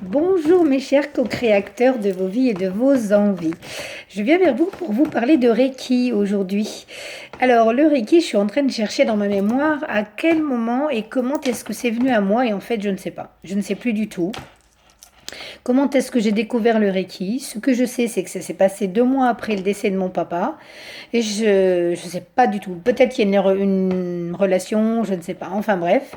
Bonjour mes chers co-créateurs de vos vies et de vos envies. Je viens vers vous pour vous parler de Reiki aujourd'hui. Alors le Reiki, je suis en train de chercher dans ma mémoire à quel moment et comment est-ce que c'est venu à moi et en fait je ne sais pas. Je ne sais plus du tout. Comment est-ce que j'ai découvert le Reiki? Ce que je sais, c'est que ça s'est passé 2 mois après le décès de mon papa. Et je ne sais pas du tout. Peut-être qu'il y a une relation, je ne sais pas. Enfin bref.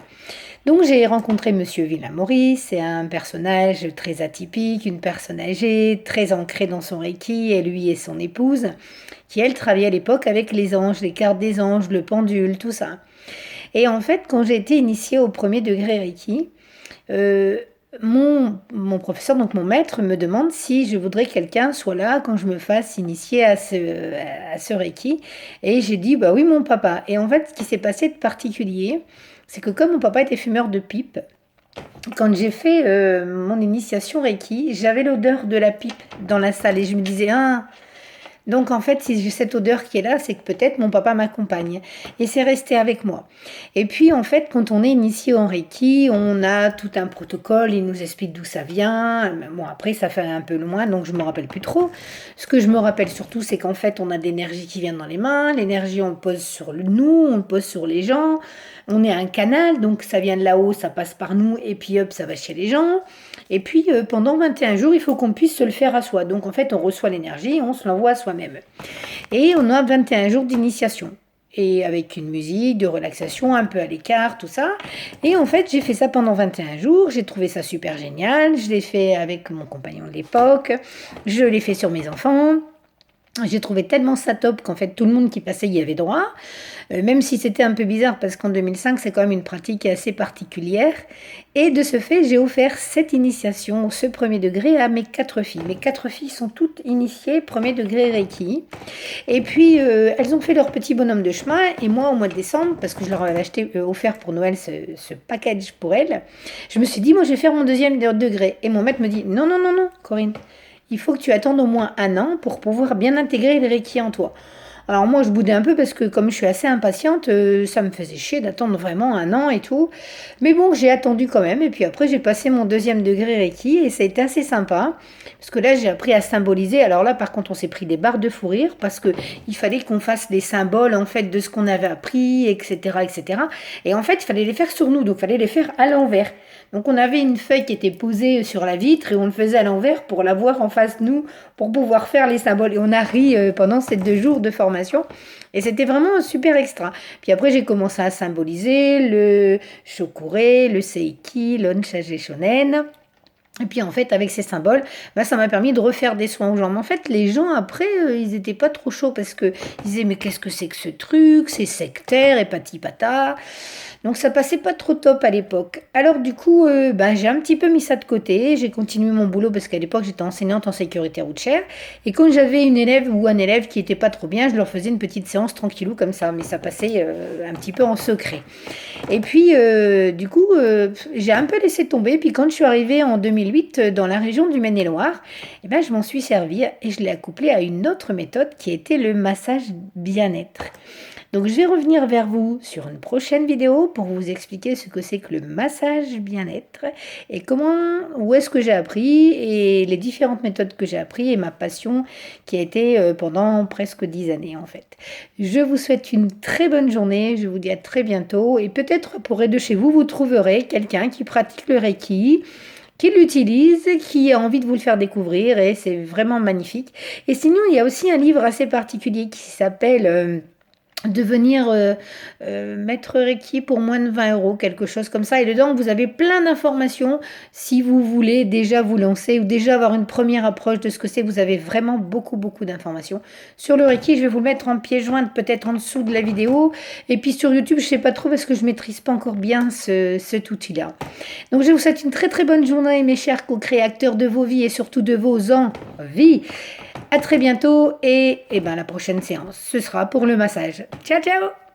Donc j'ai rencontré Monsieur Villa-Maurice, c'est un personnage très atypique, une personne âgée, très ancrée dans son Reiki, et lui et son épouse, qui elle travaillait à l'époque avec les anges, les cartes des anges, le pendule, tout ça. Et en fait, quand j'ai été initiée au premier degré Reiki, euh, mon professeur, donc mon maître, me demande si je voudrais que quelqu'un soit là quand je me fasse initier à ce Reiki. Et j'ai dit, bah oui, mon papa. Et en fait, ce qui s'est passé de particulier, c'est que comme mon papa était fumeur de pipe, quand j'ai fait mon initiation Reiki, j'avais l'odeur de la pipe dans la salle et je me disais, ah, donc en fait, si j'ai cette odeur qui est là, c'est que peut-être mon papa m'accompagne. Et c'est resté avec moi. Et puis en fait, quand on est initié en Reiki, on a tout un protocole, il nous explique d'où ça vient. Bon, après, ça fait un peu loin, donc je me rappelle plus trop. Ce que je me rappelle surtout, c'est qu'en fait, on a de l'énergie qui vient dans les mains. L'énergie, on le pose sur nous, on le pose sur les gens. On est un canal, donc ça vient de là-haut, ça passe par nous, et puis hop, ça va chez les gens. Et puis pendant 21 jours, il faut qu'on puisse se le faire à soi. Donc en fait, on reçoit l'énergie, on se l'envoie à soi-même. Et on a 21 jours d'initiation. Et avec une musique de relaxation un peu à l'écart, tout ça. Et en fait, j'ai fait ça pendant 21 jours. J'ai trouvé ça super génial. Je l'ai fait avec mon compagnon de l'époque. Je l'ai fait sur mes enfants. J'ai trouvé tellement ça top qu'en fait tout le monde qui passait y avait droit, même si c'était un peu bizarre parce qu'en 2005 c'est quand même une pratique assez particulière. Et de ce fait j'ai offert cette initiation, ce premier degré à mes 4 filles. Mes 4 filles sont toutes initiées premier degré Reiki. Et puis elles ont fait leur petit bonhomme de chemin et moi au mois de décembre, parce que je leur avais acheté, offert pour Noël ce package pour elles, je me suis dit moi je vais faire mon deuxième degré. Et mon maître me dit non, non, non, non, Corinne. Il faut que tu attendes au moins un an pour pouvoir bien intégrer le Reiki en toi. Alors moi, je boudais un peu parce que comme je suis assez impatiente, ça me faisait chier d'attendre vraiment un an et tout. Mais bon, j'ai attendu quand même. Et puis après, j'ai passé mon deuxième degré Reiki et ça a été assez sympa. Parce que là, j'ai appris à symboliser. Alors là, par contre, on s'est pris des barres de fou rire parce que il fallait qu'on fasse des symboles en fait de ce qu'on avait appris, etc., etc. Et en fait, il fallait les faire sur nous. Donc, il fallait les faire à l'envers. Donc, on avait une feuille qui était posée sur la vitre et on le faisait à l'envers pour la voir en face de nous, pour pouvoir faire les symboles. Et on a ri pendant ces 2 jours de formation. Et c'était vraiment un super extra. Puis après, j'ai commencé à symboliser le Shokure, le Seiki, l'Onshaje Shonen. Et puis en fait, avec ces symboles, bah, ça m'a permis de refaire des soins aux gens. Mais en fait, les gens, après, ils n'étaient pas trop chauds parce qu'ils disaient, mais qu'est-ce que c'est que ce truc? C'est sectaire et patipata. Donc ça passait pas trop top à l'époque. Alors du coup, bah, j'ai un petit peu mis ça de côté. J'ai continué mon boulot parce qu'à l'époque, j'étais enseignante en sécurité routière. Et quand j'avais une élève ou un élève qui était pas trop bien, je leur faisais une petite séance tranquillou comme ça. Mais ça passait un petit peu en secret. Et puis, du coup, j'ai un peu laissé tomber. Puis quand je suis arrivée en 2008 dans la région du Maine-et-Loire, eh ben, je m'en suis servie et je l'ai accouplée à une autre méthode qui était le massage bien-être. Donc je vais revenir vers vous sur une prochaine vidéo pour vous expliquer ce que c'est que le massage bien-être et où est-ce que j'ai appris et les différentes méthodes que j'ai appris et ma passion qui a été pendant presque 10 années en fait. Je vous souhaite une très bonne journée, je vous dis à très bientôt et peut-être près de chez vous, vous trouverez quelqu'un qui pratique le Reiki, qui l'utilise, qui a envie de vous le faire découvrir et c'est vraiment magnifique. Et sinon, il y a aussi un livre assez particulier qui s'appelle devenir maître Reiki pour moins de 20 euros, quelque chose comme ça. Et dedans, vous avez plein d'informations si vous voulez déjà vous lancer ou déjà avoir une première approche de ce que c'est. Vous avez vraiment beaucoup, beaucoup d'informations. Sur le Reiki, je vais vous le mettre en pièce jointe, peut-être en dessous de la vidéo. Et puis sur YouTube, je ne sais pas trop parce que je ne maîtrise pas encore bien cet outil-là. Donc je vous souhaite une très, très bonne journée, mes chers co-créateurs de vos vies et surtout de vos envies. À très bientôt et ben, la prochaine séance, ce sera pour le massage. Ciao, ciao!